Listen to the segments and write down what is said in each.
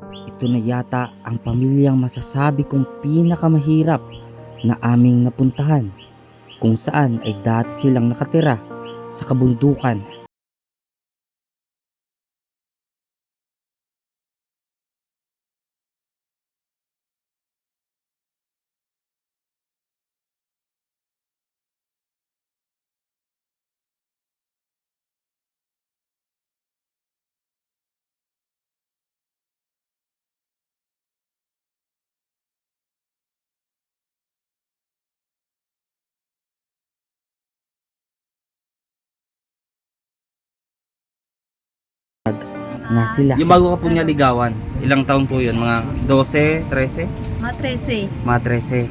Ito na yata ang pamilyang masasabi kong pinakamahirap na aming napuntahan, kung saan ay dati silang nakatira sa kabundukan. Na sila. Yung bago ka po niya ligawan, ilang taon po yun? Mga 12, 13? Mga 13. Mga 13.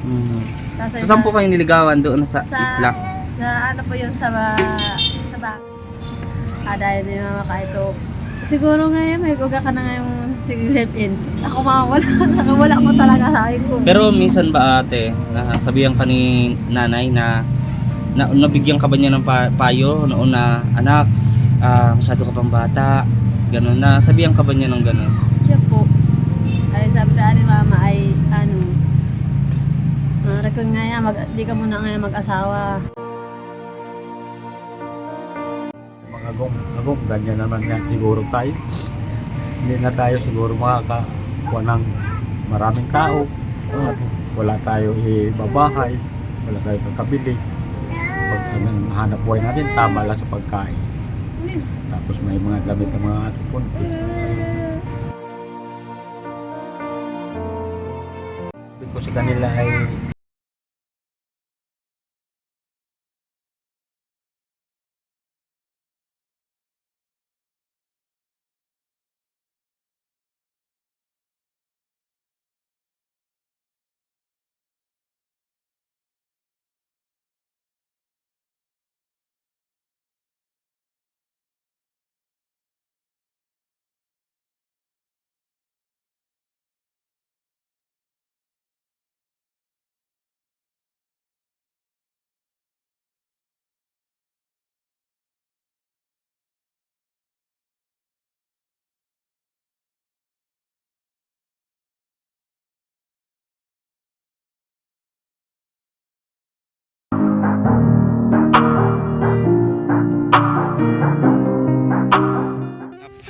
Mhm. Tapos So saan po kayo niligawan? Doon sa isla? Sa ano po yun, sa bang. Dahil ni mama ka ito. Siguro ngayon, may guga ka na ngayong live-in. Ako mawala. Nakawala ko talaga sa akin ko. Pero minsan ba ate, nasabihan ka ni nanay na nabigyan ka ba niya ng payo noon na anak, masyado ka pang bata, gano'n, na sabihan ka ba niya ng gano'n? Siya po. Ay sabi ka ni mama ay ano, rekon nga yan, di ka muna ngayon mag-asawa. Mga agong, ganyan naman nga siguro tayo. Hindi na tayo siguro makakakuha ng maraming tao. At wala tayo ibabahay, wala tayo kakabili. Pag anong hanap buhay natin, tama lang sa pagkain. Tapos may mga damit ng mga punti. Sabi ko sa kanila ay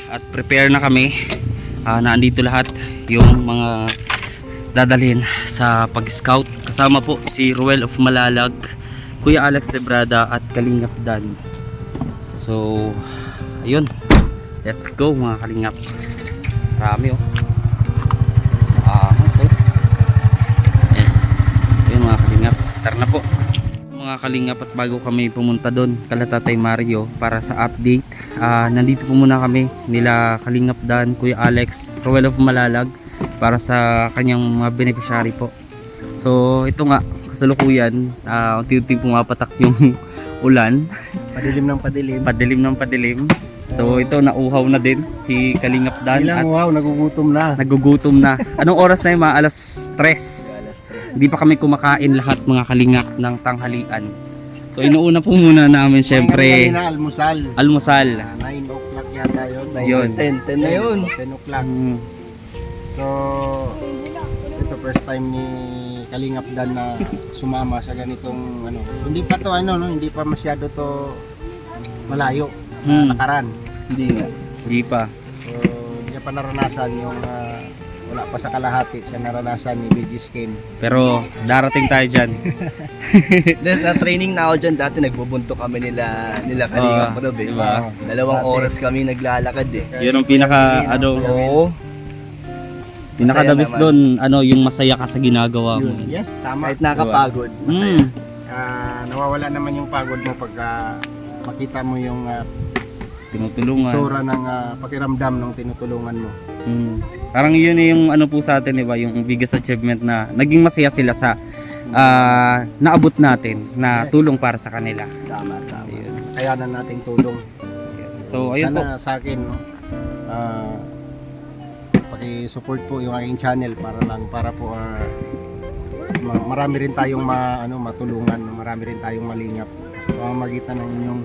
At prepare na kami. Naandito lahat yung mga dadalhin sa pag-scout. Kasama po si Ruel of Malalag, Kuya Alex Lebrada at Kalingap Dan. So ayun, let's go mga Kalingap. Marami oh. So ayun mga Kalingap, tara na po mga Kalingap. At bago kami pumunta doon kala Tatay Mario para sa update, nandito po muna kami nila Kalingap Dan, Kuya Alex, Ruel of Malalag para sa kanyang mga beneficiary po. So ito nga, kasalukuyan unti-unti pumapatak yung ulan, padilim ng padilim. padilim ng padilim. So ito, nauhaw na din si Kalingap Dan at Ilang wow, nagugutom na. nagugutom na. Anong oras na yun? Mga alas 3. Hindi pa kami kumakain lahat mga Kalingap ng tanghalian. So inuuna po muna namin syempre Na almusal. almusal. 9 o'clock yata yun. Yun. 10 na yun. 10 o'clock. Mm, So, ito first time ni Kalingap Dan na sumama sa ganitong ano. Hindi pa to ano, no? Hindi pa masyado to malayo. Lakaran. Hindi nga. Hindi pa. So, hindi niya pa naranasan yung wala pa sa kalahati siya naranasan ni BG Skin. Pero darating tayo dyan. Na training na ako dyan dati, nagbubunto kami nila Kalingap Rob eh. Diba? Dalawang Dati. oras kami naglalakad eh. Yun ang pinaka ano, Oo. pinaka the best naman. doon, ano, yung masaya ka sa ginagawa mo. Yes, tama. Kahit nakapagod, masaya. Mm. Nawawala naman yung pagod mo pagka makita mo yung Tinutulungan. tsura ng pakiramdam ng tinutulungan mo. Mm. Parang yun yung ano po sa atin, diba? Yung biggest achievement na naging masaya sila sa naabot natin na Yes. tulong para sa kanila. Tama. Ayun. Kaya na nating tulong. So ayun po. Sana sa akin, no, paki-support po yung aking channel para po marami rin tayong matulungan, marami rin tayong malingap sa pamamagitan ng inyong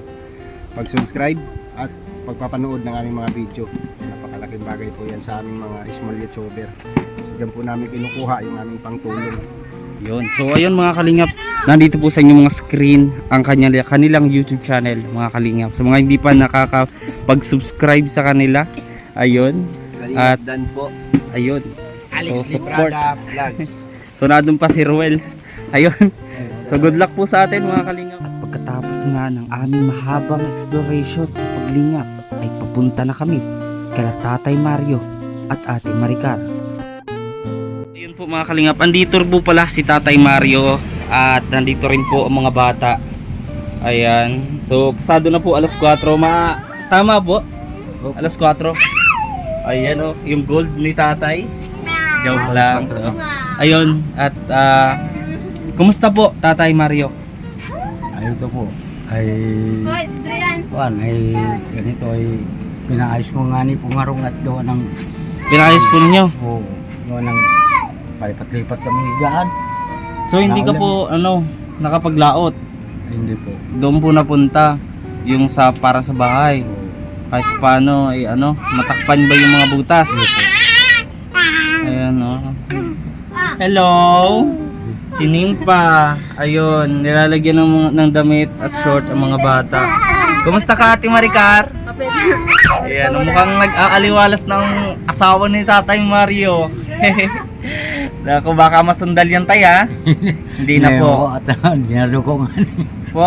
pag-subscribe at pagpapanood ng aming mga video. Napakalaking bagay po yan sa aming mga small YouTuber. So, dyan po namin kinukuha yung aming pangtulong. Yun. So ayun mga kalingap, nandito po sa inyong mga screen ang kanilang YouTube channel mga kalingap. Sa mga hindi pa nakakapag-subscribe sa kanila, ayun. Kalingap At- Dan po. Ayun. Alex So, support. Librada Vlogs. So nandun pa si Ruel. Ayun. So good luck po sa atin mga kalingap. At pagkatapos nga ng aming mahabang exploration sa paglingap, ay papunta na kami kala Tatay Mario at Ate Maricar. Ayun po mga kalingap, andito po pala si Tatay Mario at nandito rin po ang mga bata. Ayan. So pasado na po alas 4. Tama po? Alas 4. Ayan o, yung gold ni Tatay. Joke lang. So, ayun. At kumusta po Tatay Mario? Ay, ito po ay Hoy, Adrian! ganito ay pinaayos ko nga ni Pungarong at doon ng Pinayos po ninyo. doon ng palipat-lipat kami higaan. So hindi ka po nakapaglaot. Ay, hindi po. Doon po napunta yung sa para sa bahay. Kahit paano ay matakpan ba yung mga butas? Ayan oh. Hello. Si Nimpa. Ayun, nilalagyan ng damit at short ang mga bata. Kumusta ka Ate Maricar? Kapit. Ayan, mukhang nag-aaliwalas ng asawa ni Tatay Mario. Naku, baka masundal yan tay ha. Hindi na po. At dinalo ko nga. Po,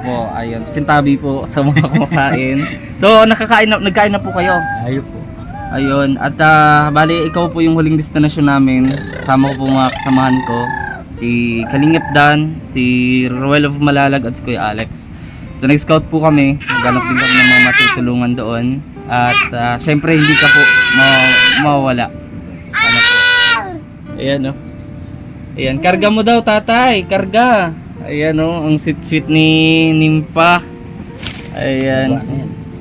po, ayun, sintabi po sa mga kumakain. So, nagkain na po kayo. Ayun po. Ayun, at bali, ikaw po yung huling destinasyon namin. Kasama ko po mga kasamahan ko. Si Kalingap Dan, si Ruel of Malalag at si Kuya Alex. So, nag-scout po kami. Naghanap din kami ng mga matutulungan doon. At syempre, hindi ka po mawawala. Ano po? Ayan o. Ayan, karga mo daw tatay, karga. Ayan o, ang sweet-sweet ni Nimpa. Ayan.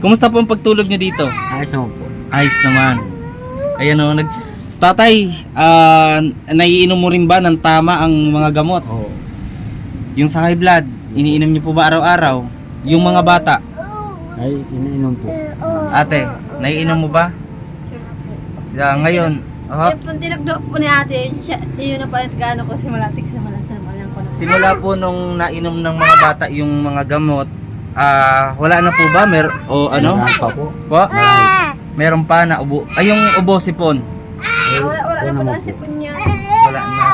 Kumusta po ang pagtulog nyo dito? Ayos naman po. Ayos naman. Ayan o, tatay, naiinom mo rin ba ng tama ang mga gamot? Oo. Yung sa high blood, iniinom nyo po ba araw-araw? Yung mga bata, Ay, iniinom po. ate, naiinom mo ba? Ngayon, Yung pong tinagdok po ni ate, yun na pa at gaano ko simulatik sa malasan ko na. simula po nung nainom ng mga bata yung mga gamot, wala na po ba? Wala pa po. Po? Meron pa na ubo. Ay, yung ubo sipon. Wala na po naman ang po. sipon niya. Wala na.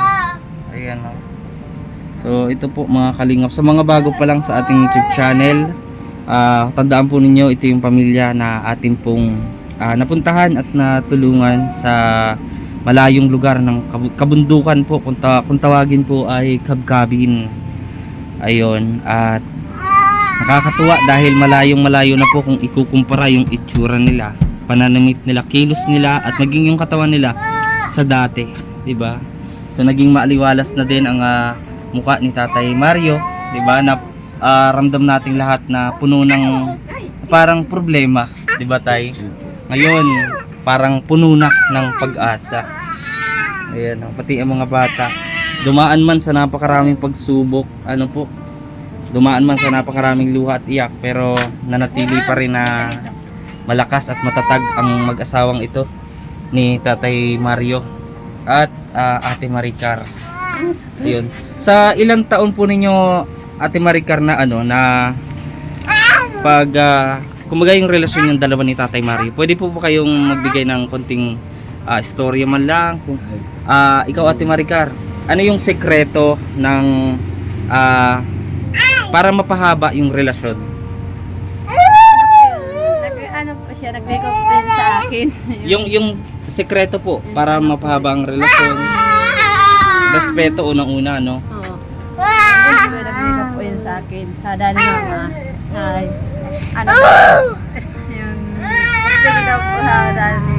Ayan o. So, ito po mga kalingap. Sa mga bago pa lang sa ating YouTube channel, tandaan po ninyo, ito yung pamilya na atin pong napuntahan at natulungan sa malayong lugar ng kabundukan po. Kung tawagin po ay Kabkabin. Ayun. At nakakatuwa dahil malayong-malayo na po kung ikukumpara yung itsura nila, pananamit nila, kilos nila at maging yung katawan nila sa dati, 'di ba? So naging maaliwalas na din ang mukha ni Tatay Mario, 'di ba? Na ramdam nating lahat na puno ng parang problema, 'di ba, Tay? Ngayon, parang puno na ng pag-asa. Ayan, pati ang mga bata dumaan man sa napakaraming pagsubok, dumaan man sa napakaraming luha at iyak, pero nanatili pa rin na malakas at matatag ang mag-asawang ito ni Tatay Mario at Ate Maricar. Ayun. Sa ilang taon po ninyo Ate Maricar na pag kumbaga yung relasyon yung dalawa ni Tatay Mario, pwede po ba kayong magbigay ng konting istorya man lang kung ikaw Ate Maricar, ano yung sekreto ng para mapahaba yung relasyon? Ano po siya, nag-make up din sa akin. Yung sekreto po para mapahaba ang relasyon. Respeto unang-una, no? Oo. Ayun, nag-make up po yun sa akin. Sa dani mama. Ay. Ano po? Yung pagpili daw po sa dani.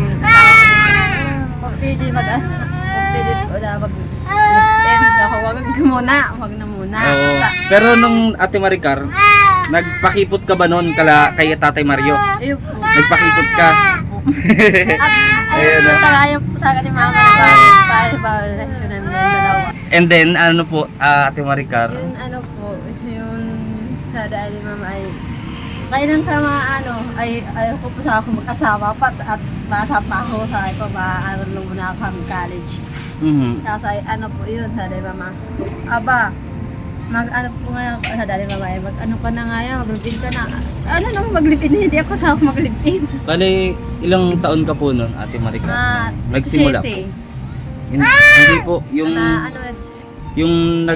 Pagpili po na mag-end ako. Wag na muna. Oo. Pero nung Ate Maricar, nagpakipot ka ba noon kay Tatay Mario? Ayun po. Nagpakipot ka? Ayun po. Ayaw po sa akin ni mama. Para relasyon namin ng dalawa. And then, ano po, Ate Maricar? Yun ano po, yung sa dahil ni mama ay Kailan ka ano, ay ayaw ko po sa ako mag-asawa pa at bata pa ako sa ko maaral na muna ako ng college. Tapos ay ano po yun, sabi mama. Aba, mag-ano po ngayon, sabi mama, mag-ano ka na nga yan, mag-live-in ka na. Ano naman mag-live-in, hindi ako sa mag-live-in. Bale, ilang taon ka po nun, Ate Maricar? Nagsimula po? 7. Hindi po, yung Ano,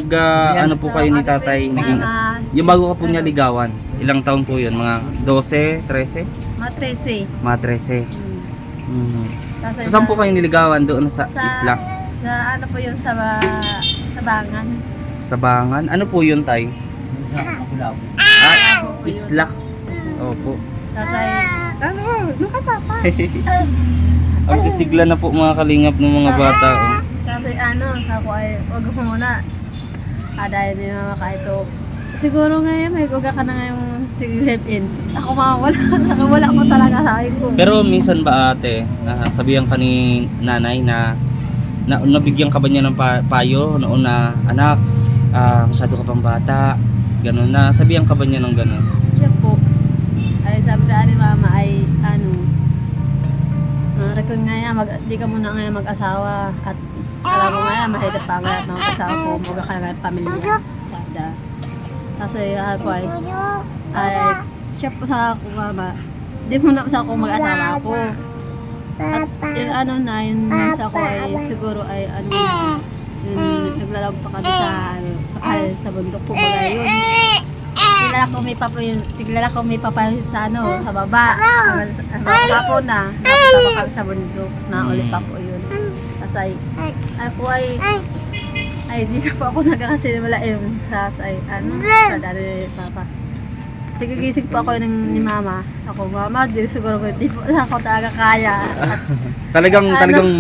ano po kayo ni tatay, naging yung bago ka po niya ligawan. Ilang taon po yun? Mga 12, 13? matrese. Mga 13. Tapos So, saan po kayo niligawan? Doon sa isla? Sa ano po yun, sa Bangan. Sa Bangan? Ano po yun, tay? Isla. Opo. Tapos ay, ano, nakatapa. Ang sisigla na po mga kalingap ng mga bata. Oh. Kasi ano, ako ay, wag ko muna. Dahil may mga kahito. Siguro ngayon, may guga ka na ngayong live-in. Ako mawala. Nakawala ko talaga sa akin ko. Pero minsan ba ate, sabihan ka ni nanay na nabigyan ka ba niya ng payo noon na anak, masyado ka pang bata, gano'n na, sabihan ka ba niya ng gano'n? Siya po. Ay sabi ka rin mama ay ano, record nga yan, di ka muna ngayon mag-asawa at alam mo nga yan, mahirap pa nga ng asawa ko, muga ka na nga pamilya. Sada. Kasi ako ay siya po sa ako mama, di muna sa ako mag-asawa ko. At yung ano na, yun sa ako ay siguro ay ano, yung naglalaro pa kami sa ano, sa bundok po mga yun. Tiglalak ko may papa yun sa ano, sa baba. Ang papo na, napunta pa kami sa bundok na ulit pa po yun. Kasi ako ay di na po ako nagkakasinimula yun. Ay ano, sa dali papa. Tigigising po ako ni mama. Ako, mama, di siguro ko, di po ako talaga kaya. Talagang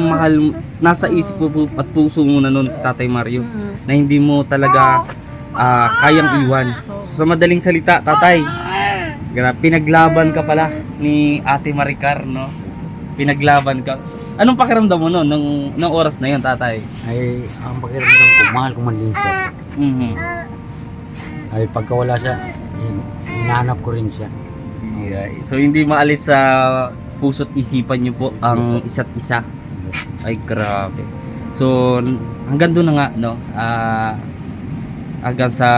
mahal, nasa isip po at puso mo na noon sa Tatay Mario na hindi mo talaga kayang iwan. So, sa madaling salita, tatay, pinaglaban ka pala ni Ate Maricar, no? Pinaglaban ka. Anong pakiramdam mo noon, nung oras na yun, tatay? Ay, ang pakiramdam ko, mahal ko man din siya. Ay, pagka wala siya, hinahanap ko rin siya. So, hindi maalis sa puso't isipan niyo po ang isa't isa. Ay, grabe. So, hanggang doon na nga, no? Hanggang sa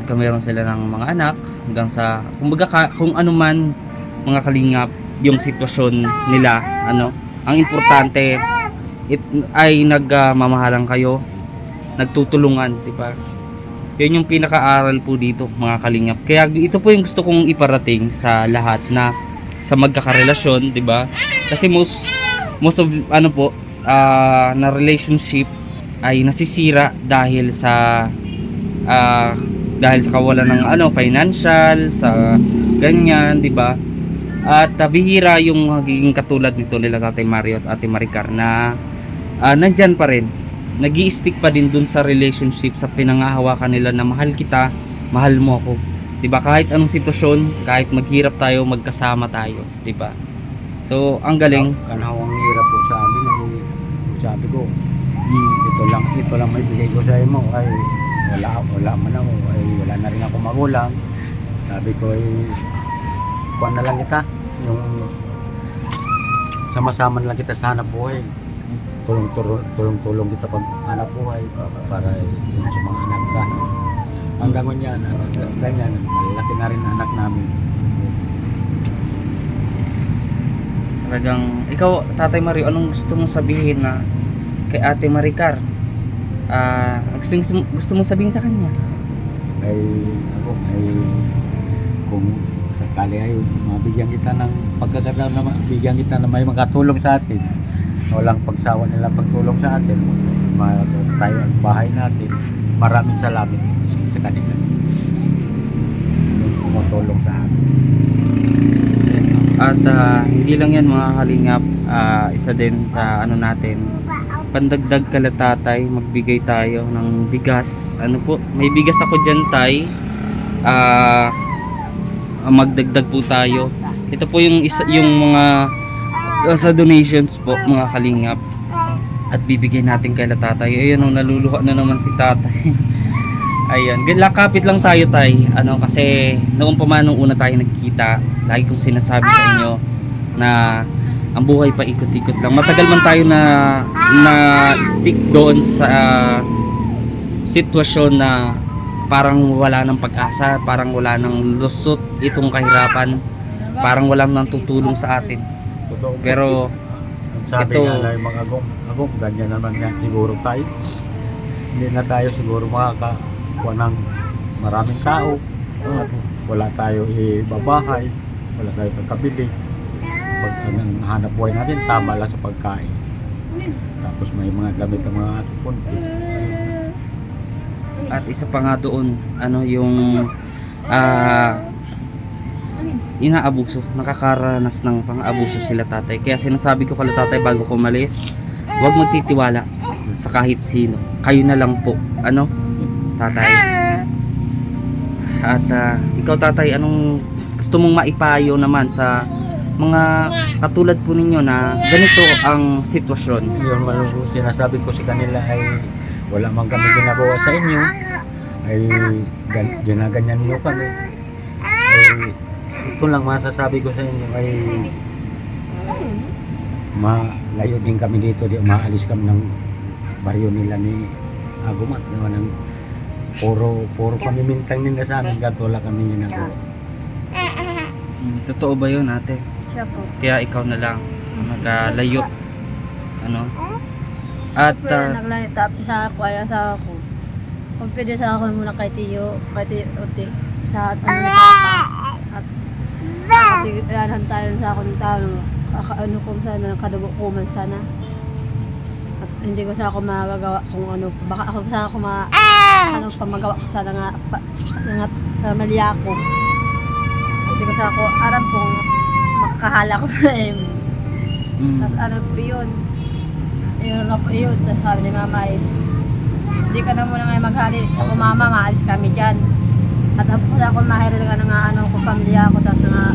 meron sila ng mga anak, hanggang sa kumbaga kung ano man mga kalingap yung sitwasyon nila, ano, ang importante ay nagmamahalan kayo, nagtutulungan, di ba? Yun yung pinaka-aral po dito mga kalingap. Kaya ito po yung gusto kong iparating sa lahat na sa magkakarelasyon, di ba? Kasi most of ano po na relationship ay nasisira dahil sa kawalan ng ano financial sa ganyan, di ba? At bihira yung magiging katulad nito nila Tatay Mario at Ate Maricar na nandyan pa rin, nag-i-stick pa din dun sa relationship, sa pinangahawakan nila na mahal kita, mahal mo ako, di ba? Kahit anong sitwasyon, kahit maghirap tayo, magkasama tayo, di ba? So ang galing. Kanawang hirap po sa amin, sabi ko, ito lang may bigay ko sa mo, ay wala man ako, ay wala na rin ako magulang. Sabi ko ay kuwan na lang kita, yung sama-sama na lang kita sa hanap buhay, tulong kita pag hanap buhay para yung sa mga anak ka. Hanggang ganyan, malaki na rin anak namin. Talagang ikaw Tatay Mario, anong gusto mong sabihin na kay Ate Maricar? Gusto mong sabihin sa kanya? Ay kung sakali ay mabigyan kita ng pagkakataon na mabigyan kita na may makatulong sa atin, walang pagsawa nila pagtulong sa atin, tayo ang bahay natin, maraming salamat sa kanila yung tumutulong sa atin. At hindi lang yan mga kalingap, isa din sa ano natin, pandagdag kala tatay, magbigay tayo ng bigas. Ano po, may bigas ako dyan, tay. Magdagdag po tayo. Ito po yung mga sa donations po mga kalingap. At bibigyan natin kay tatay. Ayun, naluluha na naman si tatay. Ayun, lakapit lang tayo tay. Ano kasi noong pa man nung una tayo nagkita, lagi kong sinasabi sa inyo na ang buhay pa ikot-ikot lang. Matagal man tayo na stick doon sa sitwasyon na parang wala ng pag-asa, parang wala ng lusot itong kahirapan, parang walang nang tutulong sa atin. Totoo. Pero Ang sabi ito- nga na yung mga agong, ganyan naman nga siguro tayo. Hindi na tayo siguro makakakuha ng maraming tao. At wala tayo ibabahay, wala tayo pagkabili. Pag ang hanap buhay natin, tama lang sa pagkain. Tapos may mga damit ang mga ating punti. at isa pa nga doon, ano yung inaabuso, nakakaranas ng pang-abuso sila tatay. Kaya sinasabi ko kala tatay bago ko umalis, huwag magtitiwala sa kahit sino. Kayo na lang po, ano, tatay. At ikaw tatay, anong gusto mong maipayo naman sa mga katulad po ninyo na ganito ang sitwasyon? Yun man ang sinasabi ko sa kanila ay wala man kami ginagawa sa inyo, ay ginaganyan nyo kami. Ay ito lang masasabi ko sa inyo ay malayo din kami dito, di umaalis kami ng baryo nila ni Agumat naman ng puro pamimintang nila sa amin, gato wala kami ginagawa. Totoo ba yun ate? Siya po. Kaya ikaw na lang maglayo, ano? At Kaya naglayo tapos sa ako ay asawa ko. Kung pwede sa ako muna kay Tiyo Uti, sa ano na papa. At katiganan tayo sa akong tao. Ano kung sana, kadugo ko man sana. At hindi ko sa ako magagawa kung ano. Baka ako sa ako ano pa magawa ko sana nga mali ako. Hindi ko sa ako aram kung makahala ko sa Tapos ano po yun. Yun na po yun. Tapos sabi ni mama hindi ka na muna ngayon maghali. Ako mama, maalis kami dyan. At ako mahiril nga nga ano ko pamilya ko. Tapos nga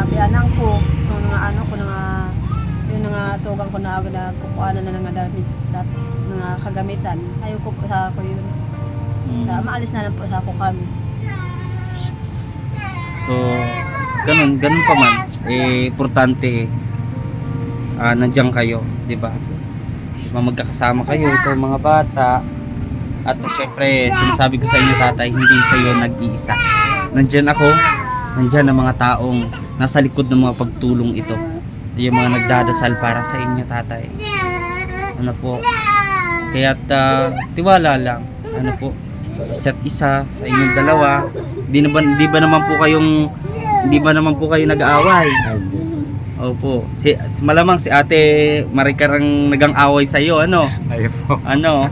biyanang ko. Yung nga ano ko yung nga tugang ko na ako na kukuha na nga damit. Nga kagamitan. Ayaw ko po sa ako yun. Maalis na lang po sa ako kami. so ganun pa man, importante nandiyan kayo, di ba? Magkakasama kayo, ito mga bata. At syempre, sinasabi ko sa inyo tatay, hindi kayo nag-iisa. Nandiyan ako, nandiyan ang mga taong nasa likod ng mga pagtulong ito. Yung mga nagdadasal para sa inyo tatay. Ano po? Kaya't tiwala lang, ano po, sa isa't isa, sa inyong dalawa. Di ba naman po kayo nag-aaway? Opo. Malamang si Ate Maricarang nagang-away sa iyo, ano? Ayaw po. Ano?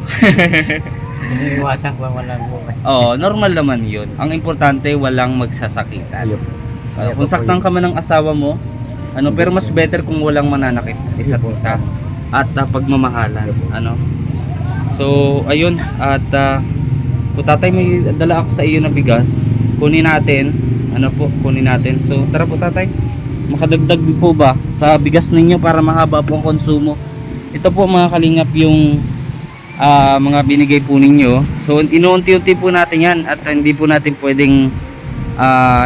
Iniiwasan ko walang buhay. Oh, normal naman 'yun. Ang importante walang magsasakitan. Ayaw. Kung saktan ka man ng asawa mo, ano, pero mas better kung walang mananakit sa isa't isa at pagmamahalan, ano? So, ayun, at po tatay, may dala ako sa iyo na bigas. Kunin natin. Ano po, kunin natin. So, tara po tatay. Makadagdag po ba sa bigas ninyo para mahaba po ang konsumo? Ito po mga kalingap yung mga binigay po ninyo. So, inuunti-unti po natin yan at hindi po natin pwedeng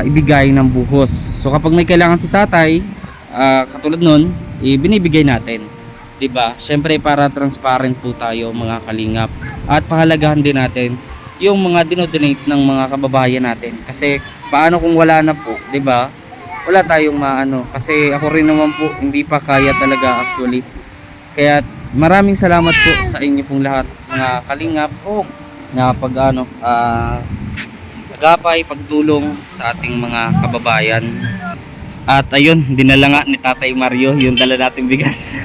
ibigay ng buhos. So, kapag may kailangan si tatay, katulad nun, binibigay natin. Diba? Siyempre para transparent po tayo mga kalingap. At pahalagahan din natin yung mga dinodonate ng mga kababayan natin. Kasi paano kung wala na po, 'di ba? Wala tayong maano. Kasi ako rin naman po hindi pa kaya talaga actually. Kaya maraming salamat po sa inyo pong lahat mga kalingap po na agapay, pagtulong sa ating mga kababayan. At ayun, dinala nga ni Tatay Mario yung dala nating bigas.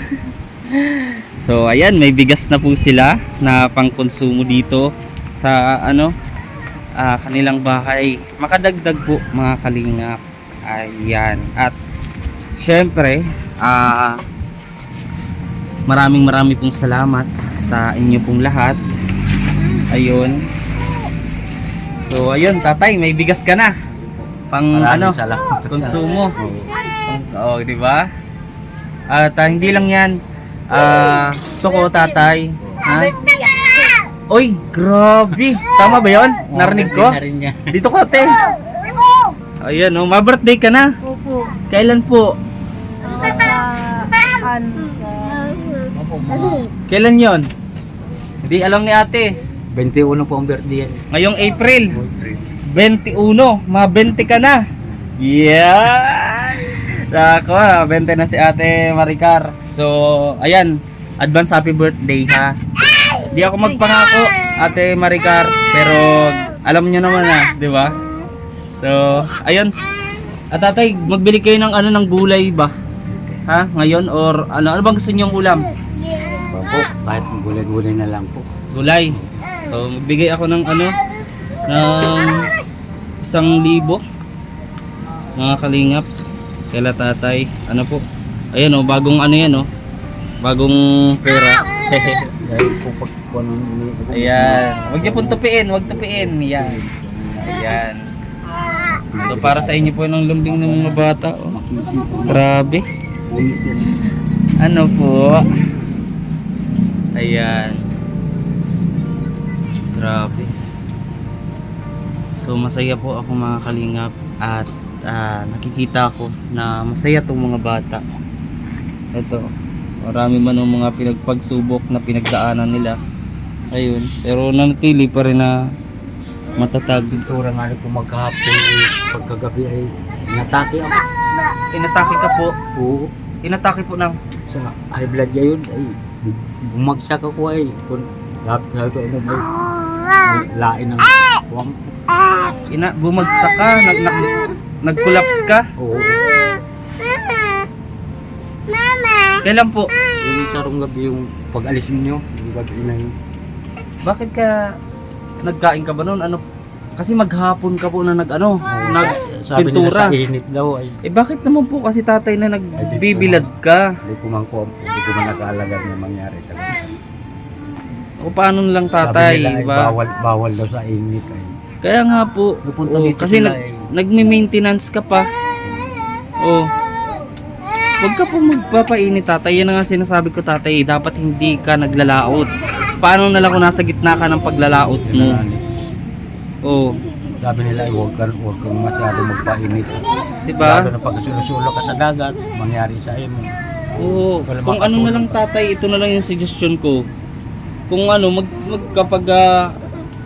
So ayan, may bigas na po sila na pangkonsumo dito sa kanilang bahay. Makadagdag po mga kalingap. Ayan. At syempre maraming pong salamat sa inyo pong lahat. Ayun. So ayun tatay, may bigas ka na pang Salamat. konsumo. Oo, di ba? At hindi lang 'yan. Gusto ko tatay, ha? Oy, grabe. Tama ba yun? Narinig ko? rin niya. Dito ko, te. Ayan, oh, ma-birthday ka na. Opo. Kailan po? Kailan yon? Hindi alam ni ate. 21 po ang birthday yan. Ngayong April. 21. Ma-20 ka na. Yeah! Nako, 20 na si ate Maricar. So, ayan. Advance happy birthday ha. Di ako magpangako, ate Maricar. Pero, alam nyo naman na, di ba? So, ayun. At tatay, magbili kayo ng ano ng gulay ba? Ha? Ngayon? Or ano bang gusto nyong ulam? Opo, kahit gulay-gulay na lang po. Gulay. So, magbigay ako ng ano, ng 1,000 mga kalingap kaila tatay. Ano po? Ayan oh, bagong ano yan oh. Bagong pera. Dahil po pag Ayan. Huwag niyo pong tupiin, huwag tupiin. Yan. Ayan. So, para sa inyo po ng lumbing ng mga bata. Oh. Grabe. Ano po? Ayan. Grabe. So masaya po ako mga kalingap at nakikita ko na masaya tong mga bata. Ito, marami man ng mga pinagpagsubok na pinagdaanan nila. Ayun, pero nanatili pa rin na matatag. pintura nga rin po maghapon, pagkagabi ay natake ako. Inatake ka po. Oo, Inatake po ng sa high blood niya yun ay bumagsak ako ay kung lahat ko ano may lain ng buwang. bumagsak ka, nag-collapse ka. Oo, Kailan po? yung sarong gabi yung pag-alis niyo, yung gabi na yun. Bakit ka nagkain ka ba noon? Ano? Kasi maghapon ka po na Sabi nagpintura. nila sa init daw ay Eh bakit naman po kasi tatay na nagbibilad ka? hindi ko man nag-aalaga na mangyari talaga. O paano lang Sabi tatay? nila ay Ba? bawal daw sa init ay. Kaya nga po. Pupunta Oh, dito kasi sila eh. nagme-maintenance ka pa. Oh. Huwag ka po magpapainit tatay. Yan nga sinasabi ko tatay. Dapat hindi ka naglalaot. Paano na lang kung nasa gitna ka ng paglalaot mo? Oh. Sabi nila ay huwag kang masyado magpainit. Diba? Lalo na pag sulo ka sa dagat, mangyari sa iyo. Oo. Wala Kung ano na lang tatay, ito na lang yung suggestion ko. Kung ano, kapag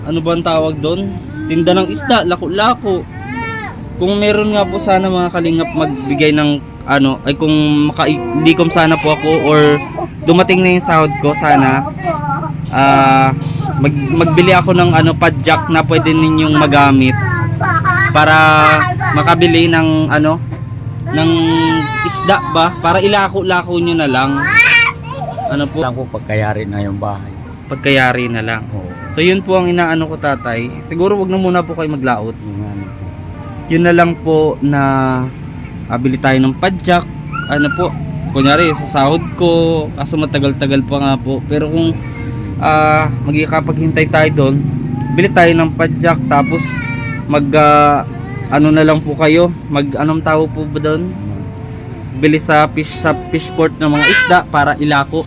ano ba ang tawag doon? Tinda ng isda, lako-lako. Kung meron nga po sana mga kalingap magbigay ng ano, ay kung makaikom sana po ako or dumating na yung sahod ko sana magbili ako ng ano padjak na pwede ninyong magamit para makabili ng ano ng isda ba para ilako-lako nyo na lang. Ano po? Lang po pagkayari na yung bahay. Pagkayari na lang. Oo. So yun po ang inaano ko tatay. Siguro wag na muna po kayo maglaot. Yung ano po. Yun na lang po na bili tayo ng padjak. Ano po? Kunyari sa sahod ko, kaso matagal-tagal pa nga po. Pero kung magkakapaghintay tayo doon, bili tayo ng padjak tapos ano na lang po kayo, anong tawag po ba doon? Bili sa fish port ng mga isda para ilako.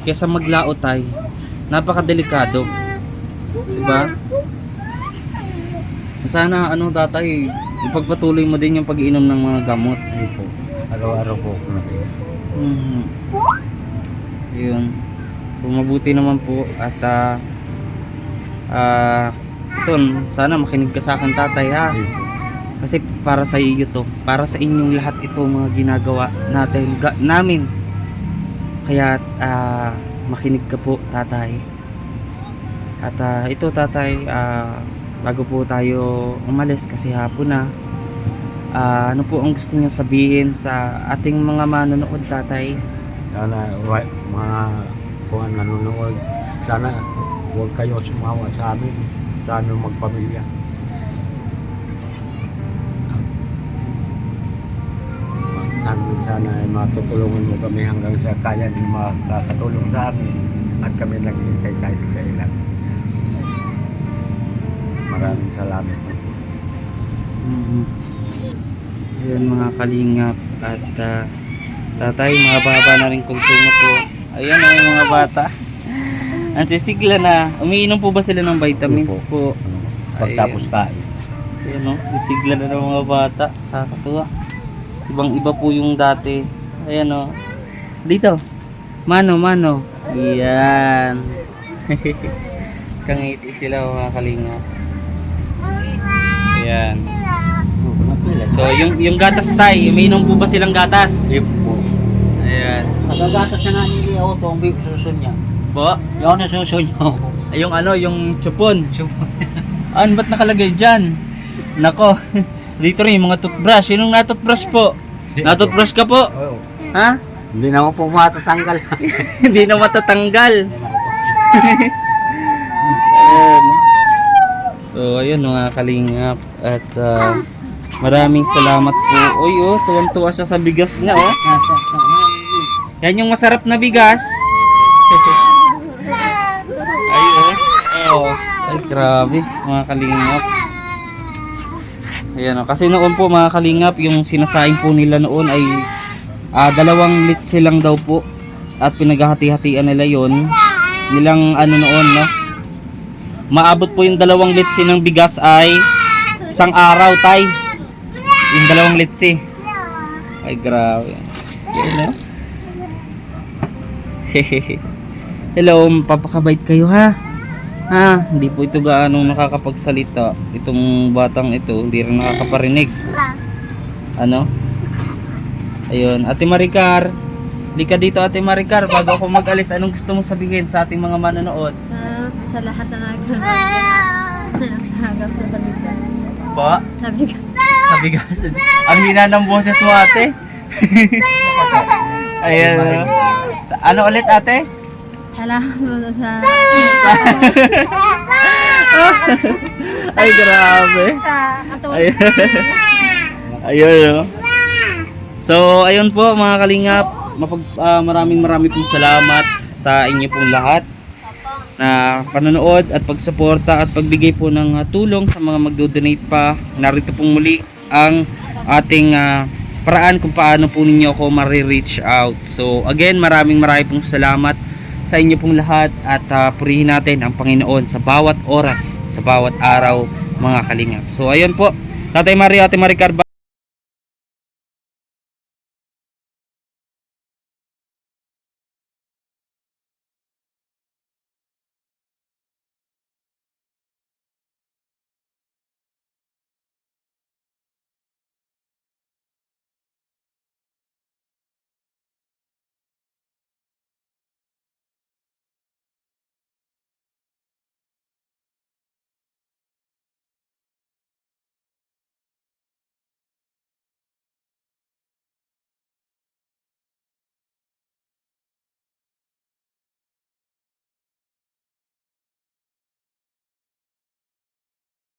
Kaysa maglaot tayo. Napakadelikado. Diba? Sana ano tatay, ipagpatuloy mo din yung pag-iinom ng mga gamot. Ay po. Araw-araw po ako natin. Yun. So, mabuti naman po at ito, sana makinig ka sa akin tatay ha. Kasi para sa iyo to, para sa inyong lahat ito mga ginagawa namin. Kaya makinig ka po tatay. At ito tatay, bago po tayo umalis kasi hapon na, ano po ang gusto niyo sabihin sa ating mga manonood tatay? Sana mga kung nanonood, sana huwag kayo sumawa sa amin. Sana magpamilya. Sana ay matutulungan mo kami hanggang sa kaya din makakatulong sa amin at kami naghihintay kahit kailan. Maraming salamat po. Yun mga kalingap at tatay, mababa na rin konsumo po. Ayan yung mga bata. Ang sisigla na. Umiinom po ba sila ng vitamins po? Pagtapos kain. Ayan no, sisigla na ng mga bata. Kakatuwa. Ibang iba po yung dati. Ayan o. Dito. Mano, mano. Yan. Kangiti sila mga kalinga. Ayan. So, yung gatas tay, umiinom po ba silang gatas? Po. Ayan. Nagagatas na nga nili ako itong susun niya. Po? Yung na susun niya. Ay, yung ano, yung chupon. Ano, ba't nakalagay dyan? Nako. Dito rin yung mga toothbrush. Yung na-toothbrush po? Na-toothbrush ka po? Oo. Ha? Hindi na ako po matatanggal. Hindi na matatanggal. Ayan. So, ayun mga kalingap. At maraming salamat po. Uy, oh, tuwan-tuwa siya sa bigas niya, oh. Yan yung masarap na bigas. Ay, oh. Oh. Ay, grabe, mga kalingap. Ayan, oh. Kasi noon po, mga kalingap, yung sinasaing po nila noon ay 2 litsi lang daw po. At pinaghahati-hatian nila yon. Nilang ano noon, no? Maabot po yung 2 litsi ng bigas ay 1 araw, tay. Yung 2 litsi. Ay, grabe. Yan, no? Hello, papakabait kayo, ha? Ha? Hindi po ito gaano nakakapagsalita. Itong batang ito, hindi rin nakakaparinig. Ano? Ayun, Ate Maricar. Di ka dito, Ate Maricar. Bago ako mag-alis, anong gusto mong sabihin sa ating mga manonood? Sa lahat ng nagsunod. Hanggang sa bigas. Po? Sa bigas. Sa bigas. Ang hina ng boses mo, ate. Ayan. Ano ulit, ate? Salamat sa... Ay, grabe. Sa katulad. Ayun. Ayun. Oh. So, ayun po mga kalingap. Maraming pong salamat sa inyo pong lahat na panonood at pagsuporta at pagbigay po ng tulong sa mga magdo-donate pa. Narito pong muli ang ating paraan kung paano po ninyo ako ma-reach out. So again, maraming pong salamat sa inyo pong lahat at purihin natin ang Panginoon sa bawat oras, sa bawat araw mga kalingap. So ayun po, Tatay Mario, Ate Maricar,